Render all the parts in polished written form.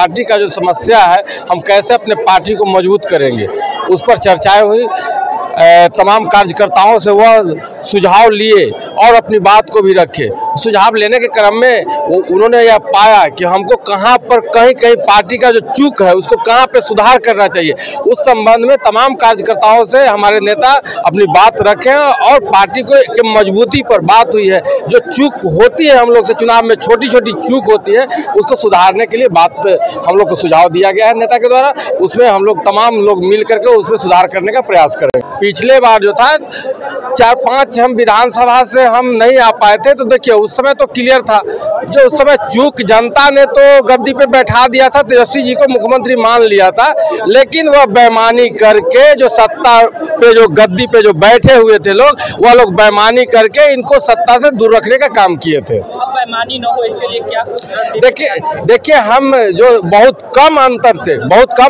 Party का जो समस्या है, हम कैसे अपने पार्टी को मजबूत करेंगे, उस पर चर्चाएं हुई। तमाम कार्यकर्ताओं से वह सुझाव लिए और अपनी बात को भी रखे। सुझाव लेने के क्रम में उन्होंने यह पाया कि हमको कहाँ पर कहीं कहीं पार्टी का जो चूक है उसको कहाँ पे सुधार करना चाहिए। उस संबंध में तमाम कार्यकर्ताओं से हमारे नेता अपनी बात रखें और पार्टी को मजबूती पर बात हुई है। जो चूक होती है हम लोग से चुनाव में, छोटी छोटी चूक होती है, उसको सुधारने के लिए बात पे हम लोग को सुझाव दिया गया है नेता के द्वारा। उसमें हम लोग तमाम लोग मिल करके उसमें सुधार करने का प्रयास करेंगे। पिछले बार जो था 4-5 हम विधानसभा से हम नहीं आ पाए थे, तो देखिए उस समय तो क्लियर था। जो उस समय चूक जनता ने तो गद्दी पे बैठा दिया था, तेजस्वी जी को मुख्यमंत्री मान लिया था, लेकिन वह बेईमानी करके जो सत्ता पे जो गद्दी पे जो बैठे हुए थे लोग, वह लोग बेईमानी करके इनको सत्ता से दूर रखने का काम किए थे। बेईमानी न हो इसके लिए क्या? देखिए हम जो बहुत कम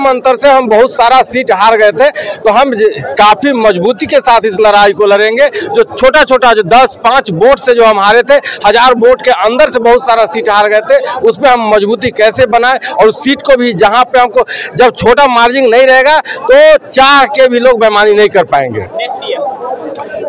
अंतर से हम बहुत सारा सीट हार गए थे, तो हम काफी मजबूती के साथ इस लड़ाई को लड़ेंगे। जो छोटा जो 10-5 वोट से जो हम हारे थे, 1000 वोट के अंदर से बहुत सारा सीट हार गए थे, उसमें हम मजबूती कैसे बनाए और उस सीट को भी जहां पे हमको जब छोटा मार्जिन नहीं रहेगा तो चाह के भी लोग बेईमानी नहीं कर पाएंगे।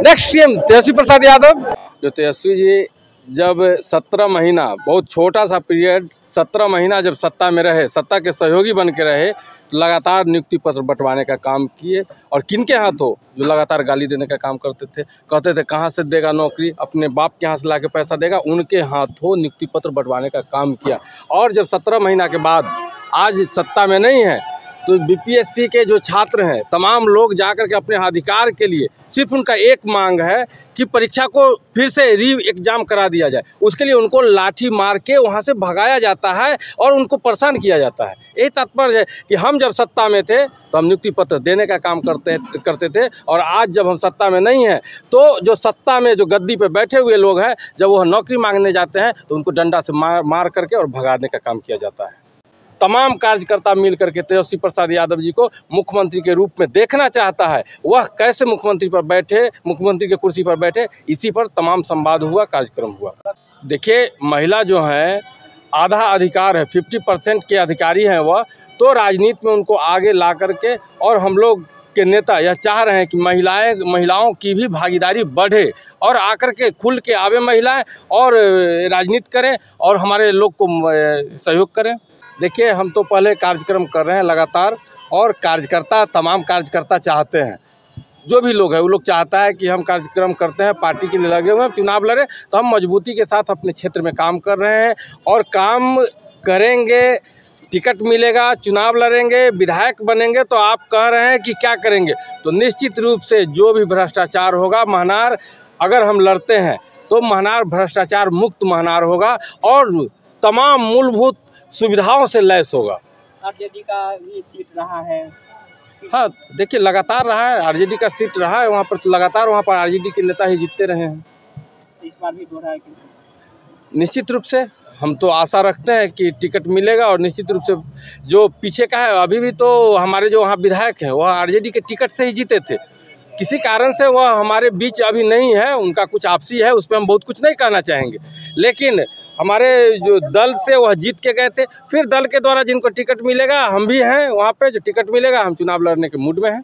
Next CM Tejashwi Prasad Yadav. जो तेजस्वी जी जब 17 महीना, बहुत छोटा सा पीरियड, 17 महीना जब सत्ता में रहे, सत्ता के सहयोगी बन के रहे, तो लगातार नियुक्ति पत्र बंटवाने का काम किए। और किनके हाथों? जो लगातार गाली देने का काम करते थे, कहते थे कहाँ से देगा नौकरी, अपने बाप के यहाँ से ला के पैसा देगा, उनके हाथों नियुक्ति पत्र बंटवाने का काम किया। और जब 17 महीना के बाद आज सत्ता में नहीं है, तो बीपीएससी के जो छात्र हैं, तमाम लोग जाकर के अपने अधिकार के लिए, सिर्फ उनका एक मांग है कि परीक्षा को फिर से री एग्जाम करा दिया जाए। उसके लिए उनको लाठी मार के वहाँ से भगाया जाता है और उनको परेशान किया जाता है। यही तात्पर्य है कि हम जब सत्ता में थे तो हम नियुक्ति पत्र देने का काम करते थे, और आज जब हम सत्ता में नहीं हैं तो जो सत्ता में जो गद्दी पे बैठे हुए लोग हैं, जब वह नौकरी मांगने जाते हैं तो उनको डंडा से मार करके और भगाने का काम किया जाता है। तमाम कार्यकर्ता मिलकर के तेजस्वी प्रसाद यादव जी को मुख्यमंत्री के रूप में देखना चाहता है। वह कैसे मुख्यमंत्री पर बैठे, मुख्यमंत्री की कुर्सी पर बैठे, इसी पर तमाम संवाद हुआ, कार्यक्रम हुआ। देखिए महिला जो है आधा अधिकार है, 50% के अधिकारी हैं वह, तो राजनीति में उनको आगे ला करके, और हम लोग के नेता यह चाह रहे हैं कि महिलाओं की भी भागीदारी बढ़े और आकर के खुल के आवे महिलाएं और राजनीति करें और हमारे लोग को सहयोग करें। देखिए हम तो पहले कार्यक्रम कर रहे हैं लगातार, और तमाम कार्यकर्ता चाहते हैं, जो भी लोग हैं वो लोग चाहता है कि हम कार्यक्रम करते हैं, पार्टी के लिए लगे हुए हैं, चुनाव लड़े, तो हम मजबूती के साथ अपने क्षेत्र में काम कर रहे हैं और काम करेंगे। टिकट मिलेगा, चुनाव लड़ेंगे, विधायक बनेंगे, तो आप कह रहे हैं कि क्या करेंगे, तो निश्चित रूप से जो भी भ्रष्टाचार होगा, महनार अगर हम लड़ते हैं तो महनार भ्रष्टाचार मुक्त महनार होगा और तमाम मूलभूत सुविधाओं से लैस होगा। आरजेडी का भी सीट रहा है। हाँ देखिए लगातार रहा है, आरजेडी का सीट रहा है वहाँ पर, तो लगातार वहाँ पर आरजेडी के नेता ही जीतते रहे हैं। इस बार भी हो रहा है कि? निश्चित रूप से हम तो आशा रखते हैं कि टिकट मिलेगा, और निश्चित रूप से जो पीछे का है, अभी भी तो हमारे जो वहाँ विधायक हैं वह आरजेडी के टिकट से ही जीते थे। किसी कारण से वह हमारे बीच अभी नहीं है, उनका कुछ आपसी है, उस पर हम बहुत कुछ नहीं कहना चाहेंगे, लेकिन हमारे जो दल से वह जीत के गए थे। फिर दल के द्वारा जिनको टिकट मिलेगा, हम भी हैं वहाँ पे, जो टिकट मिलेगा हम चुनाव लड़ने के मूड में हैं।